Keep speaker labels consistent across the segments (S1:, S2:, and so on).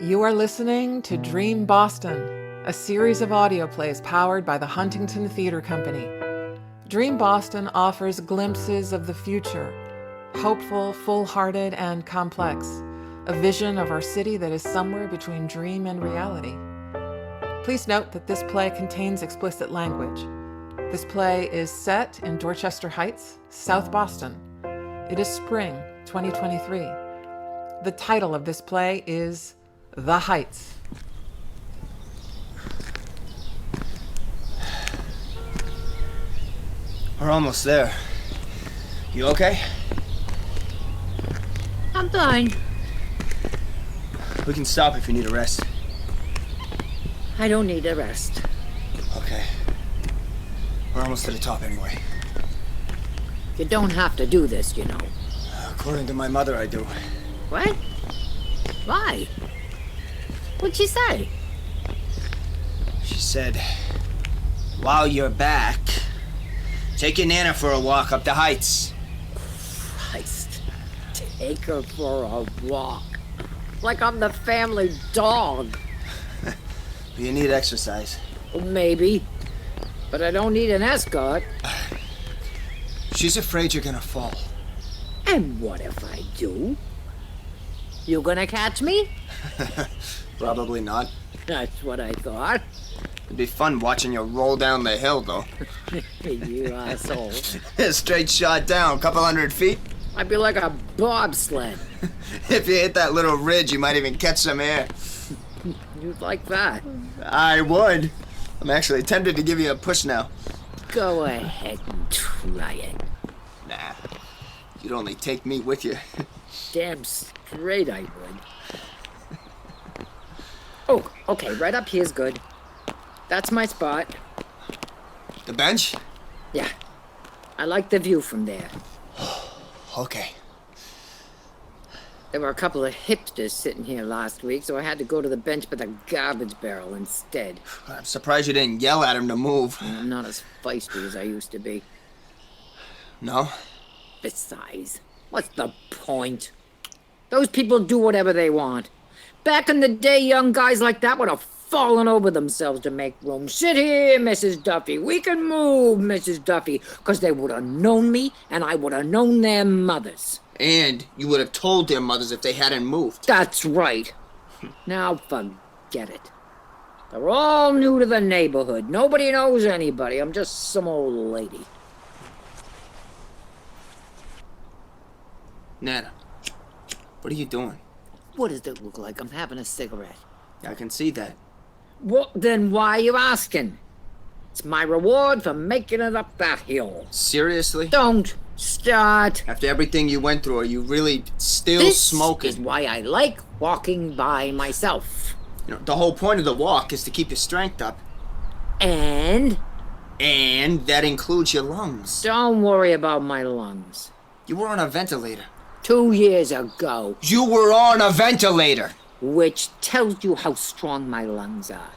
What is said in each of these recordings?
S1: You are listening to Dream Boston, a series of audio plays powered by the Huntington Theater Company. Dream Boston offers glimpses of the future, hopeful, full-hearted, and complex, a vision of our city that is somewhere between dream and reality. Please note that this play contains explicit language. This play is set in Dorchester Heights, South Boston. It is spring 2023. The title of this play is The Heights.
S2: We're almost there. You okay?
S3: I'm fine.
S2: We can stop if you need a rest.
S3: I don't need a rest.
S2: Okay. We're almost to the top anyway.
S3: You don't have to do this, you know.
S2: According to my mother, I do.
S3: What? Why? What'd she say?
S2: She said, while you're back, take your Nana for a walk up the heights.
S3: Christ. Take her for a walk. Like I'm the family dog.
S2: You need exercise.
S3: Maybe. But I don't need an escort.
S2: She's afraid you're gonna fall.
S3: And what if I do? You gonna catch me?
S2: Probably not.
S3: That's what I thought.
S2: It'd be fun watching you roll down the hill, though.
S3: You asshole.
S2: Straight shot down, couple 100 feet.
S3: I'd be like a bobsled.
S2: If you hit that little ridge, you might even catch some air.
S3: You'd like that.
S2: I would. I'm actually tempted to give you a push now.
S3: Go ahead and try it.
S2: Nah. You'd only take me with you.
S3: Damn straight I would. Oh, okay, right up here's good. That's my spot.
S2: The bench?
S3: Yeah. I like the view from there.
S2: Okay.
S3: There were a couple of hipsters sitting here last week, so I had to go to the bench by the garbage barrel instead.
S2: I'm surprised you didn't yell at him to move.
S3: I'm not as feisty as I used to be.
S2: No?
S3: Besides, what's the point? Those people do whatever they want. Back in the day, young guys like that would have fallen over themselves to make room. Sit here, Mrs. Duffy. We can move, Mrs. Duffy. Because they would have known me, and I would have known their mothers.
S2: And you would have told their mothers if they hadn't moved.
S3: That's right. Now forget it. They're all new to the neighborhood. Nobody knows anybody. I'm just some old lady.
S2: Nana, what are you doing?
S3: What does it look like? I'm having a cigarette.
S2: I can see that.
S3: Well, then why are you asking? It's my reward for making it up that hill.
S2: Seriously?
S3: Don't start.
S2: After everything you went through, are you really still smoking?
S3: This is why I like walking by myself.
S2: You know, the whole point of the walk is to keep your strength up.
S3: And?
S2: And that includes your lungs.
S3: Don't worry about my lungs.
S2: You were on a ventilator.
S3: 2 years ago.
S2: You were on a ventilator!
S3: Which tells you how strong my lungs are.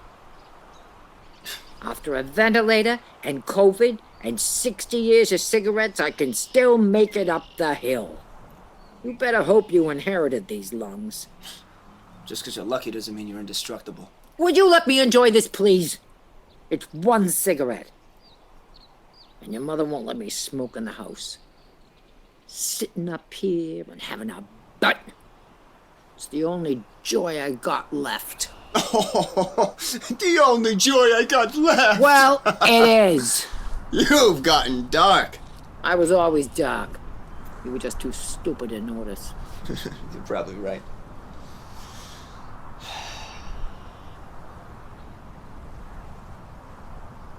S3: After a ventilator and COVID and 60 years of cigarettes, I can still make it up the hill. You better hope you inherited these lungs.
S2: Just because you're lucky doesn't mean you're indestructible.
S3: Would you let me enjoy this, please? It's one cigarette. And your mother won't let me smoke in the house. Sitting up here and having a butt. It's the only joy I got left.
S2: Oh, the only joy I got left.
S3: Well, it is.
S2: You've gotten dark.
S3: I was always dark. You were just too stupid to notice.
S2: You're probably right.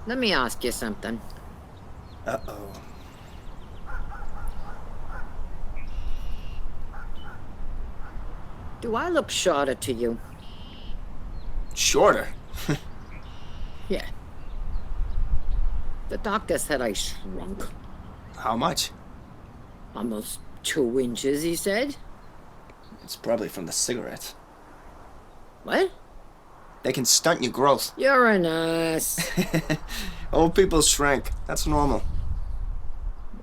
S3: Let me ask you something.
S2: Uh-oh.
S3: Do I look shorter to you?
S2: Shorter?
S3: Yeah. The doctor said I shrunk.
S2: How much?
S3: Almost 2 inches, he said.
S2: It's probably from the cigarettes.
S3: What?
S2: They can stunt your growth.
S3: You're an ass.
S2: Old people shrink. That's normal.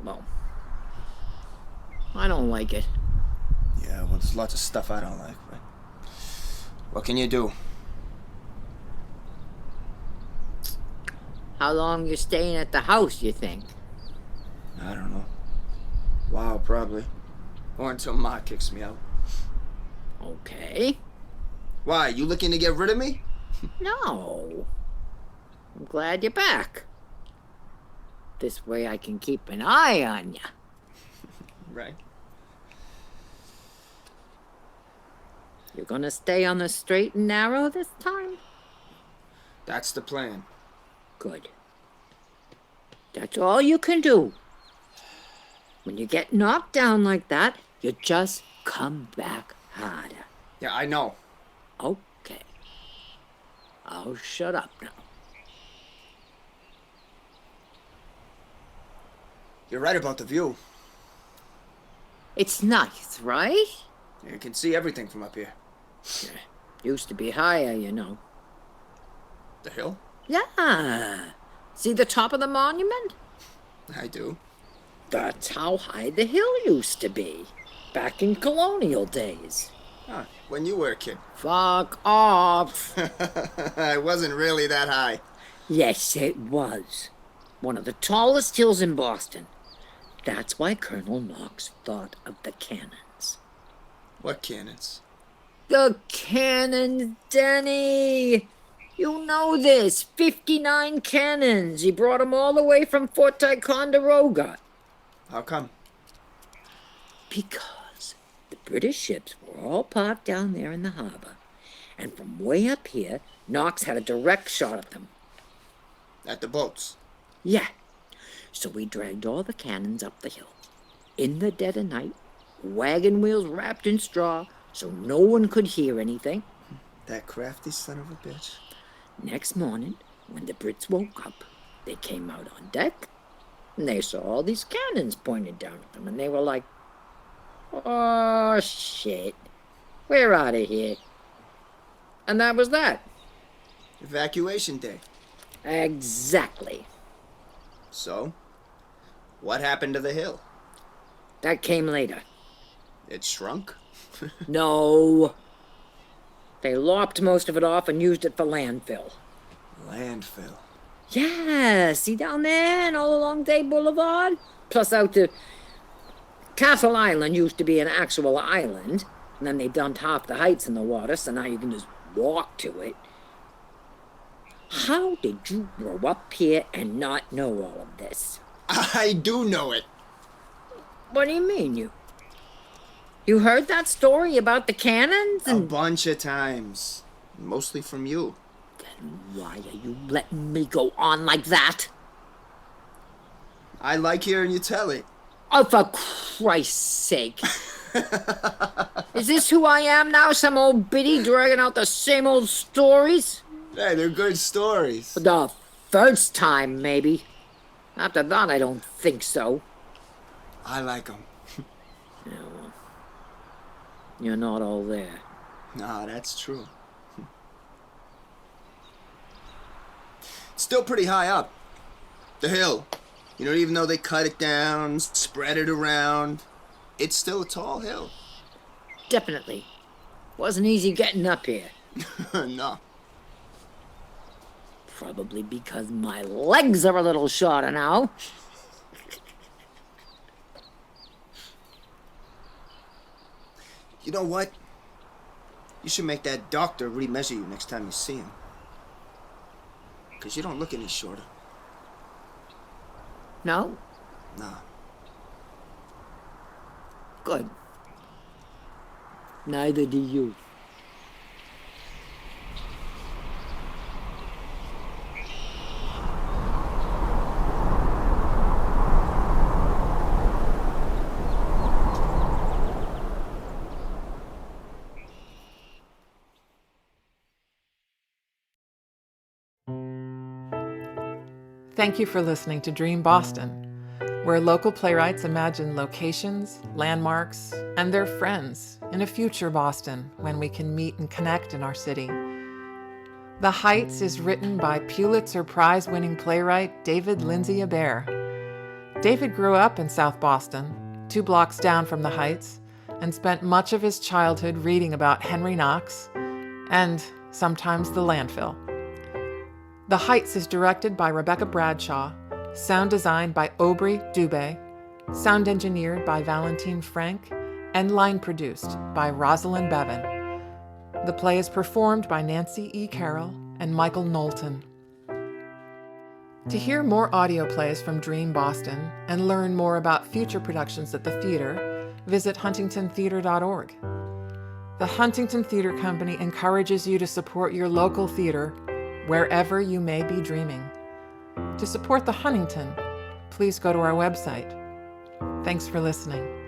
S3: Well, I don't like it.
S2: Yeah, well, there's lots of stuff I don't like, but What can you do?
S3: How long you staying at the house, you think?
S2: I don't know. Wow, probably. Or until Ma kicks me out.
S3: Okay.
S2: Why, you looking to get rid of me?
S3: No. I'm glad you're back. This way I can keep an eye on you.
S2: Right.
S3: You're gonna stay on the straight and narrow this time?
S2: That's the plan.
S3: Good. That's all you can do. When you get knocked down like that, you just come back harder.
S2: Yeah, I know.
S3: Okay. I'll shut up now.
S2: You're right about the view.
S3: It's nice, right?
S2: You can see everything from up here.
S3: Used to be higher, you know.
S2: The hill?
S3: Yeah. See the top of the monument?
S2: I do.
S3: That's how high the hill used to be. Back in colonial days.
S2: Huh, when you were a kid.
S3: Fuck off.
S2: I wasn't really that high.
S3: Yes, it was. One of the tallest hills in Boston. That's why Colonel Knox thought of the cannons.
S2: What cannons?
S3: The cannons, Denny! You know this. 59 cannons. He brought them all the way from Fort Ticonderoga.
S2: How come?
S3: Because the British ships were all parked down there in the harbor. And from way up here, Knox had a direct shot at them.
S2: At the boats?
S3: Yeah. So we dragged all the cannons up the hill. In the dead of night, wagon wheels wrapped in straw, so no one could hear anything.
S2: That crafty son of a bitch.
S3: Next morning, when the Brits woke up, they came out on deck, and they saw all these cannons pointed down at them, and they were like, oh, shit. We're out of here. And that was that.
S2: Evacuation day.
S3: Exactly.
S2: So, what happened to the hill?
S3: That came later.
S2: It shrunk?
S3: No. They lopped most of it off and used it for landfill.
S2: Landfill.
S3: Yeah, see down there and all along Day Boulevard? Plus out to... Castle Island used to be an actual island, and then they dumped half the heights in the water, so now you can just walk to it. How did you grow up here and not know all of this?
S2: I do know it.
S3: What do you mean, you? You heard that story about the cannons?
S2: A bunch of times. Mostly from you.
S3: Then why are you letting me go on like that?
S2: I like hearing you tell it.
S3: Oh, for Christ's sake. Is this who I am now? Some old biddy dragging out the same old stories?
S2: Hey, they're good stories.
S3: The first time, maybe. After that, I don't think so.
S2: I like them.
S3: Yeah, well, you're not all there.
S2: Nah, that's true. Still pretty high up. The hill. You know, even though they cut it down, spread it around, it's still a tall hill.
S3: Definitely. Wasn't easy getting up here.
S2: No.
S3: Probably because my legs are a little shorter now.
S2: You know what? You should make that doctor remeasure you next time you see him. Because you don't look any shorter.
S3: No?
S2: Nah.
S3: Good. Neither do you.
S1: Thank you for listening to Dream Boston, where local playwrights imagine locations, landmarks, and their friends in a future Boston when we can meet and connect in our city. The Heights is written by Pulitzer Prize-winning playwright David Lindsay-Abaire. David grew up in South Boston, 2 blocks down from the Heights, and spent much of his childhood reading about Henry Knox, and sometimes the landfill. The Heights is directed by Rebecca Bradshaw, sound designed by Aubrey Dubé, sound engineered by Valentine Frank, and line produced by Rosalind Bevan. The play is performed by Nancy E. Carroll and Michael Knowlton. To hear more audio plays from Dream Boston and learn more about future productions at the theater, visit huntingtontheater.org. The Huntington Theater Company encourages you to support your local theater wherever you may be dreaming. To support the Huntington, please go to our website. Thanks for listening.